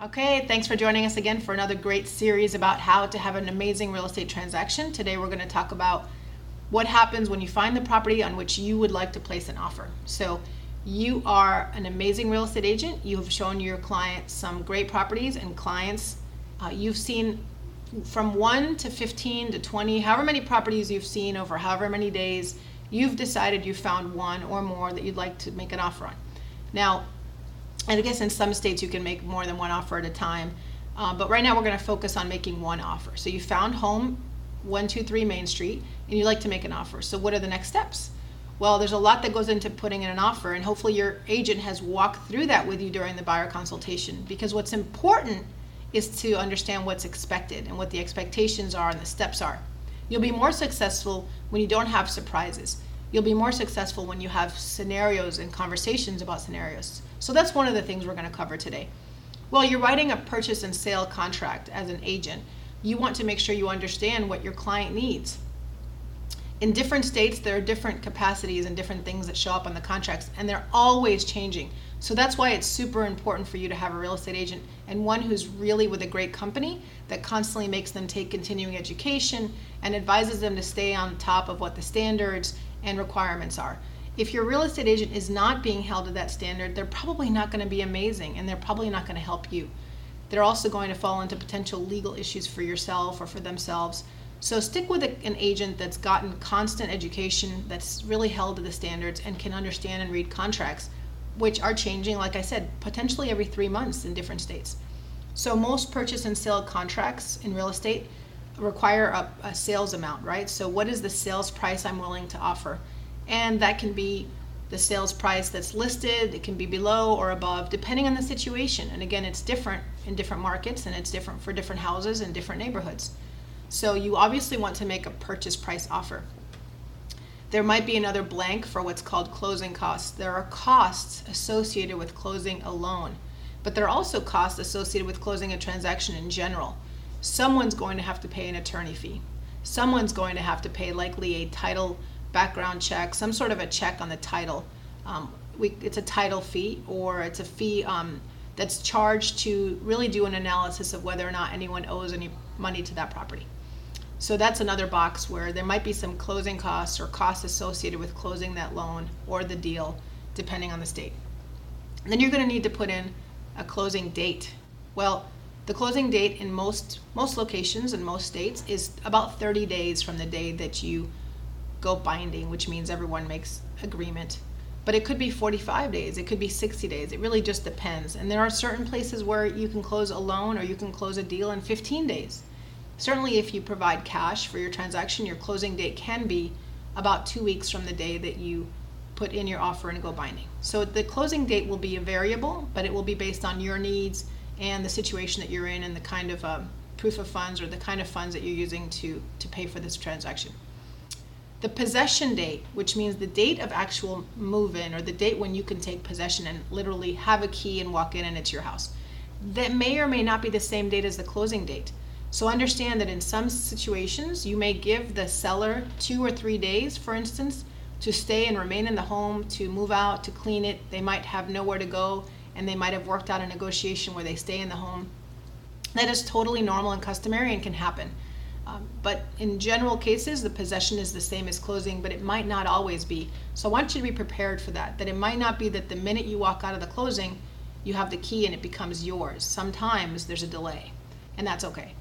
Okay, thanks for joining us again for another great series about how to have an amazing real estate transaction. Today we're going to talk about what happens when you find the property on which you would like to place an offer. So you are an amazing real estate agent. You have shown your clients some great properties and clients. You've seen from 1 to 15 to 20, however many properties you've seen over however many days, you've decided you found one or more that you'd like to make an offer on. Now, and I guess in some states you can make more than one offer at a time, but right now we're going to focus on making one offer. So you found home 123 Main Street and you'd like to make an offer. So what are the next steps? Well, there's a lot that goes into putting in an offer, and hopefully your agent has walked through that with you during the buyer consultation, because what's important is to understand what's expected and what the expectations are and the steps are. You'll be more successful when you don't have surprises. You'll be more successful when you have scenarios and conversations about scenarios. So that's one of the things we're going to cover today. Well, you're writing a purchase and sale contract as an agent. You want to make sure you understand what your client needs. In different states, there are different capacities and different things that show up on the contracts, and they're always changing. So that's why it's super important for you to have a real estate agent, and one who's really with a great company that constantly makes them take continuing education and advises them to stay on top of what the standards and requirements are. If your real estate agent is not being held to that standard, they're probably not going to be amazing, and they're probably not going to help you. They're also going to fall into potential legal issues for yourself or for themselves. So stick with an agent that's gotten constant education, that's really held to the standards and can understand and read contracts, which are changing, like I said, potentially every 3 months in different states. So most purchase and sale contracts in real estate require a sales amount, right? So what is the sales price I'm willing to offer? And that can be the sales price that's listed. It can be below or above, depending on the situation. And again, it's different in different markets, and it's different for different houses and different neighborhoods. So you obviously want to make a purchase price offer. There might be another blank for what's called closing costs. There are costs associated with closing a loan, but there are also costs associated with closing a transaction in general. Someone's going to have to pay an attorney fee. Someone's going to have to pay likely a title background check, some sort of a check on the title. It's a title fee, or it's a fee that's charged to really do an analysis of whether or not anyone owes any money to that property. So that's another box where there might be some closing costs or costs associated with closing that loan or the deal, depending on the state. And then you're going to need to put in a closing date. Well, the closing date in most locations in most states is about 30 days from the day that you go binding, which means everyone makes agreement. But it could be 45 days, it could be 60 days. It really just depends. And there are certain places where you can close a loan or you can close a deal in 15 days. Certainly if you provide cash for your transaction, your closing date can be about 2 weeks from the day that you put in your offer and go binding. So the closing date will be a variable, but it will be based on your needs and the situation that you're in and the kind of proof of funds or the kind of funds that you're using to pay for this transaction. The possession date, which means the date of actual move-in, or the date when you can take possession and literally have a key and walk in and it's your house, that may or may not be the same date as the closing date. So understand that in some situations, you may give the seller 2 or 3 days, for instance, to stay and remain in the home, to move out, to clean it. They might have nowhere to go, and they might have worked out a negotiation where they stay in the home. That is totally normal and customary and can happen. But in general cases, the possession is the same as closing, but it might not always be. So I want you to be prepared for that it might not be that the minute you walk out of the closing, you have the key and it becomes yours. Sometimes there's a delay, and that's okay.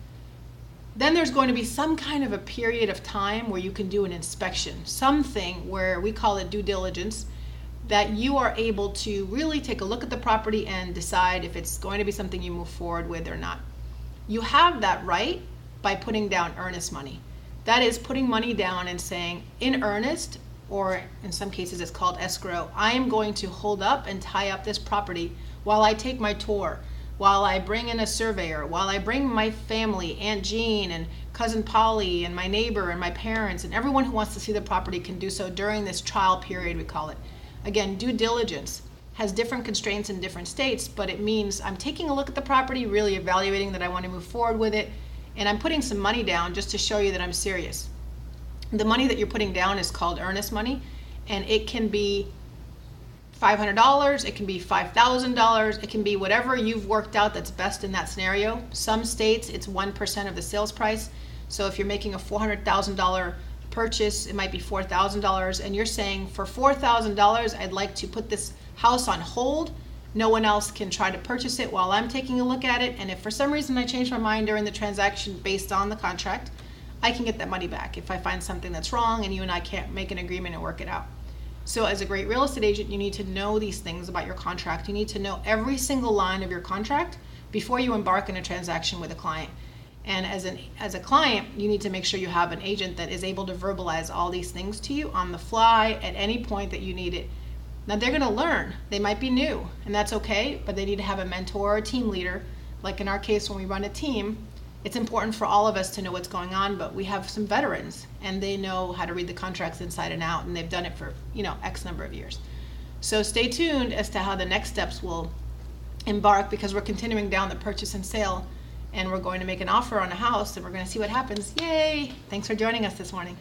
Then there's going to be some kind of a period of time where you can do an inspection, something where we call it due diligence, that you are able to really take a look at the property and decide if it's going to be something you move forward with or not. You have that right by putting down earnest money. That is putting money down and saying, in earnest, or in some cases it's called escrow, I am going to hold up and tie up this property while I take my tour, while I bring in a surveyor, while I bring my family, Aunt Jean and Cousin Polly and my neighbor and my parents, and everyone who wants to see the property can do so during this trial period, we call it. Again, due diligence has different constraints in different states, but it means I'm taking a look at the property, really evaluating that I want to move forward with it, and I'm putting some money down just to show you that I'm serious. The money that you're putting down is called earnest money, and it can be $500, it can be $5,000, it can be whatever you've worked out that's best in that scenario. Some states it's 1% of the sales price. So if you're making a $400,000 purchase, it might be $4,000, and you're saying for $4,000 I'd like to put this house on hold. No one else can try to purchase it while I'm taking a look at it, and if for some reason I change my mind during the transaction based on the contract, I can get that money back if I find something that's wrong and you and I can't make an agreement and work it out. So as a great real estate agent, you need to know these things about your contract. You need to know every single line of your contract before you embark in a transaction with a client. And as a client, you need to make sure you have an agent that is able to verbalize all these things to you on the fly at any point that you need it. Now they're going to learn. They might be new, and that's okay, but they need to have a mentor or a team leader. Like in our case, when we run a team, it's important for all of us to know what's going on, but we have some veterans and they know how to read the contracts inside and out, and they've done it for, X number of years. So stay tuned as to how the next steps will embark, because we're continuing down the purchase and sale, and we're going to make an offer on a house and we're going to see what happens. Yay! Thanks for joining us this morning.